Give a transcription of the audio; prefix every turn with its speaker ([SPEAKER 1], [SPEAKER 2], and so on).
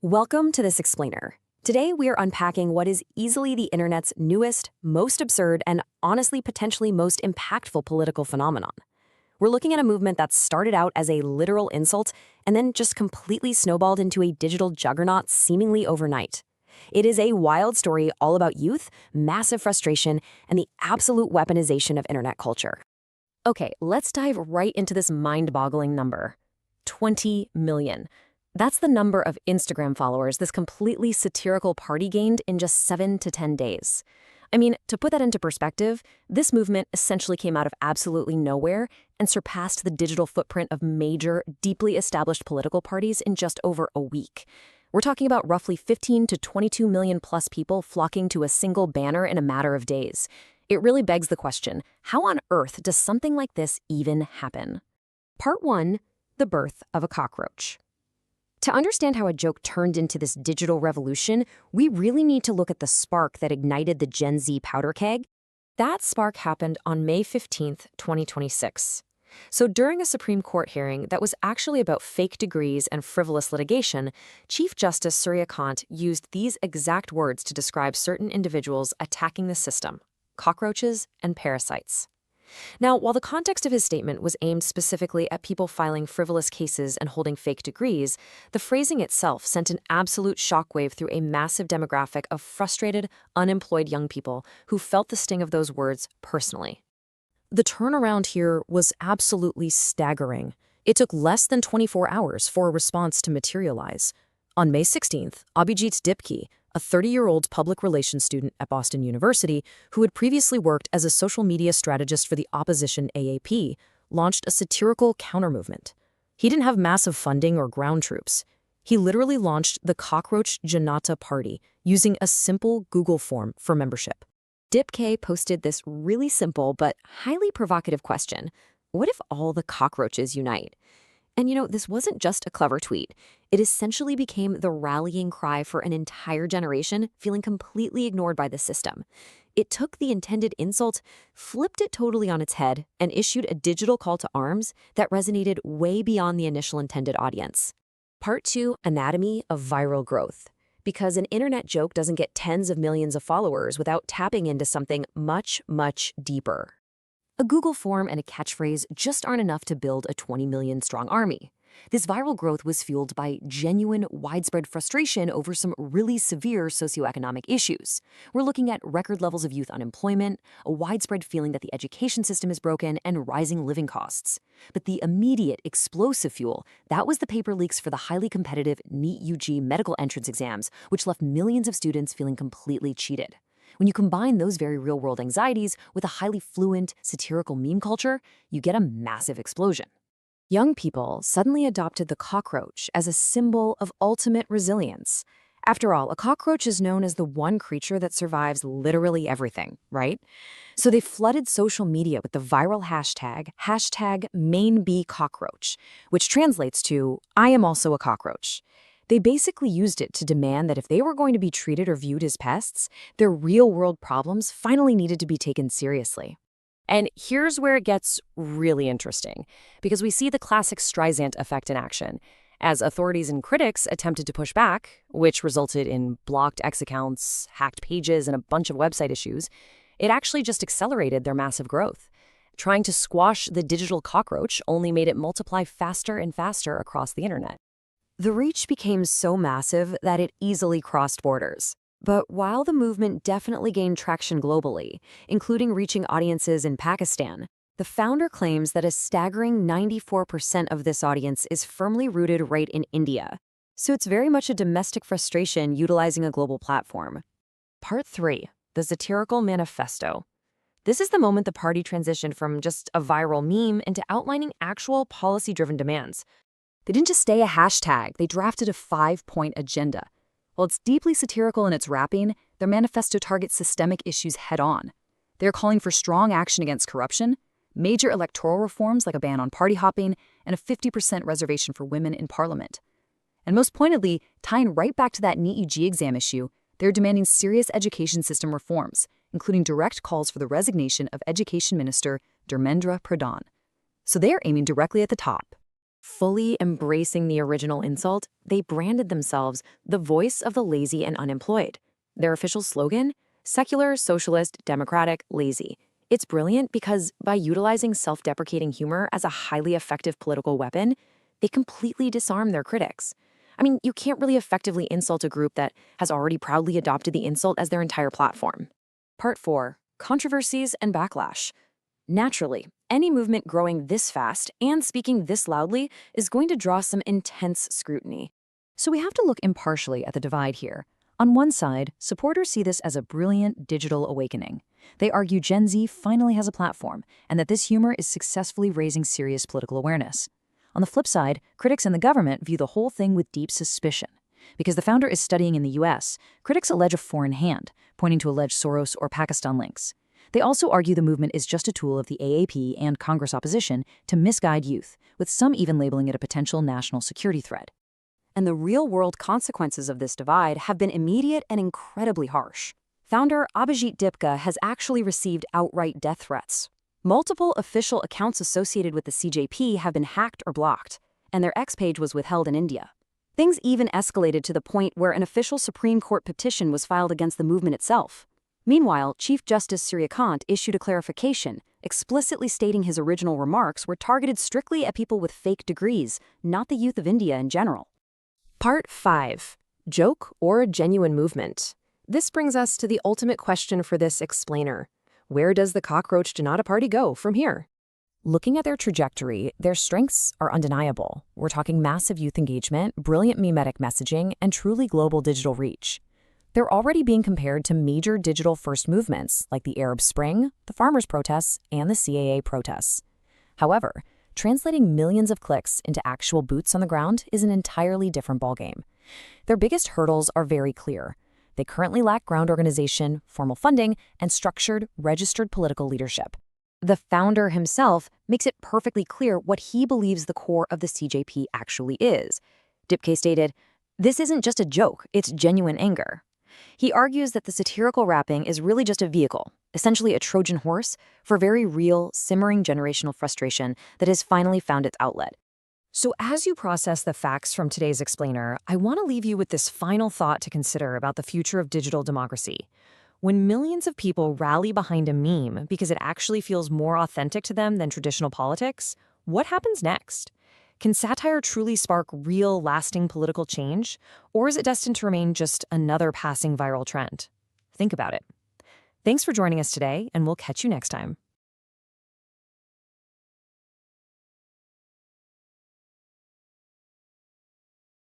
[SPEAKER 1] Welcome to This Explainer. Today, we are unpacking what is easily the internet's newest, most absurd, and honestly, potentially most impactful political phenomenon. We're looking at a movement that started out as a literal insult and then just completely snowballed into a digital juggernaut seemingly overnight. It is a wild story all about youth, massive frustration, and the absolute weaponization of internet culture. Okay, let's dive right into this mind-boggling number. 20 million. That's the number of Instagram followers this completely satirical party gained in just 7 to 10 days. I mean, to put that into perspective, this movement essentially came out of absolutely nowhere and surpassed the digital footprint of major, deeply established political parties in just over a week. We're talking about roughly 15 to 22 million plus people flocking to a single banner in a matter of days. It really begs the question, how on earth does something like this even happen? Part 1. The birth of a cockroach. To understand how a joke turned into this digital revolution, we really need to look at the spark that ignited the Gen Z powder keg. That spark happened on May 15, 2026. So during a Supreme Court hearing that was actually about fake degrees and frivolous litigation, Chief Justice Surya Kant used these exact words to describe certain individuals attacking the system: cockroaches and parasites. Now, while the context of his statement was aimed specifically at people filing frivolous cases and holding fake degrees, the phrasing itself sent an absolute shockwave through a massive demographic of frustrated, unemployed young people who felt the sting of those words personally. The turnaround here was absolutely staggering. It took less than 24 hours for a response to materialize. On May 16th, Abhijit Dipke, a 30-year-old public relations student at Boston University who had previously worked as a social media strategist for the opposition AAP, launched a satirical counter-movement. He didn't have massive funding or ground troops. He literally launched the Cockroach Janata party using a simple Google form for membership. Dipke posted this really simple but highly provocative question: what if all the cockroaches unite? And this wasn't just a clever tweet. It essentially became the rallying cry for an entire generation feeling completely ignored by the system. It took the intended insult, flipped it totally on its head, and issued a digital call to arms that resonated way beyond the initial intended audience. Part 2, Anatomy of Viral Growth. Because an internet joke doesn't get tens of millions of followers without tapping into something much, much deeper. A Google form and a catchphrase just aren't enough to build a 20 million strong army. This viral growth was fueled by genuine, widespread frustration over some really severe socioeconomic issues. We're looking at record levels of youth unemployment, a widespread feeling that the education system is broken, and rising living costs. But the immediate, explosive fuel, that was the paper leaks for the highly competitive NEET UG medical entrance exams, which left millions of students feeling completely cheated. When you combine those very real-world anxieties with a highly fluent, satirical meme culture, you get a massive explosion. Young people suddenly adopted the cockroach as a symbol of ultimate resilience. After all, a cockroach is known as the one creature that survives literally everything, right? So they flooded social media with the viral hashtag #MainBeCockroach, which translates to "I am also a cockroach." They basically used it to demand that if they were going to be treated or viewed as pests, their real-world problems finally needed to be taken seriously. And here's where it gets really interesting, because we see the classic Streisand effect in action. As authorities and critics attempted to push back, which resulted in blocked X accounts, hacked pages, and a bunch of website issues, it actually just accelerated their massive growth. Trying to squash the digital cockroach only made it multiply faster and faster across the internet. The reach became so massive that it easily crossed borders. But while the movement definitely gained traction globally, including reaching audiences in Pakistan, the founder claims that a staggering 94% of this audience is firmly rooted right in India. So it's very much a domestic frustration utilizing a global platform. Part 3, the Satirical Manifesto. This is the moment the party transitioned from just a viral meme into outlining actual policy-driven demands. They didn't just stay a hashtag, they drafted a 5-point agenda. While it's deeply satirical in its wrapping, their manifesto targets systemic issues head-on. They're calling for strong action against corruption, major electoral reforms like a ban on party hopping, and a 50% reservation for women in parliament. And most pointedly, tying right back to that NEET UG exam issue, they're demanding serious education system reforms, including direct calls for the resignation of Education Minister Dharmendra Pradhan. So they're aiming directly at the top. Fully embracing the original insult, they branded themselves the voice of the lazy and unemployed. Their official slogan? Secular, socialist, democratic, lazy. It's brilliant because by utilizing self-deprecating humor as a highly effective political weapon, they completely disarm their critics. I mean, you can't really effectively insult a group that has already proudly adopted the insult as their entire platform. Part 4. Controversies and backlash. Naturally, any movement growing this fast and speaking this loudly is going to draw some intense scrutiny.
[SPEAKER 2] So we have to look impartially at the divide here. On one side, supporters see this as a brilliant digital awakening. They argue Gen Z finally has a platform and that this humor is successfully raising serious political awareness. On the flip side, critics and the government view the whole thing with deep suspicion. Because the founder is studying in the US, critics allege a foreign hand, pointing to alleged Soros or Pakistan links. They also argue the movement is just a tool of the AAP and Congress opposition to misguide youth, with some even labeling it a potential national security threat.
[SPEAKER 1] And the real-world consequences of this divide have been immediate and incredibly harsh. Founder Abhijit Dipka has actually received outright death threats. Multiple official accounts associated with the CJP have been hacked or blocked, and their X page was withheld in India. Things even escalated to the point where an official Supreme Court petition was filed against the movement itself. Meanwhile, Chief Justice Suryakant issued a clarification, explicitly stating his original remarks were targeted strictly at people with fake degrees, not the youth of India in general. Part 5. Joke or a genuine movement? This brings us to the ultimate question for this explainer. Where does the Cockroach Janata Party go from here? Looking at their trajectory, their strengths are undeniable. We're talking massive youth engagement, brilliant memetic messaging, and truly global digital reach. They're already being compared to major digital-first movements like the Arab Spring, the farmers' protests, and the CAA protests. However, translating millions of clicks into actual boots on the ground is an entirely different ballgame. Their biggest hurdles are very clear. They currently lack ground organization, formal funding, and structured, registered political leadership. The founder himself makes it perfectly clear what he believes the core of the CJP actually is. Dipke stated, "This isn't just a joke, it's genuine anger." He argues that the satirical rapping is really just a vehicle, essentially a Trojan horse, for very real, simmering generational frustration that has finally found its outlet. So as you process the facts from today's explainer, I want to leave you with this final thought to consider about the future of digital democracy. When millions of people rally behind a meme because it actually feels more authentic to them than traditional politics, what happens next? Can satire truly spark real, lasting political change? Or is it destined to remain just another passing viral trend? Think about it. Thanks for joining us today, and we'll catch you next time.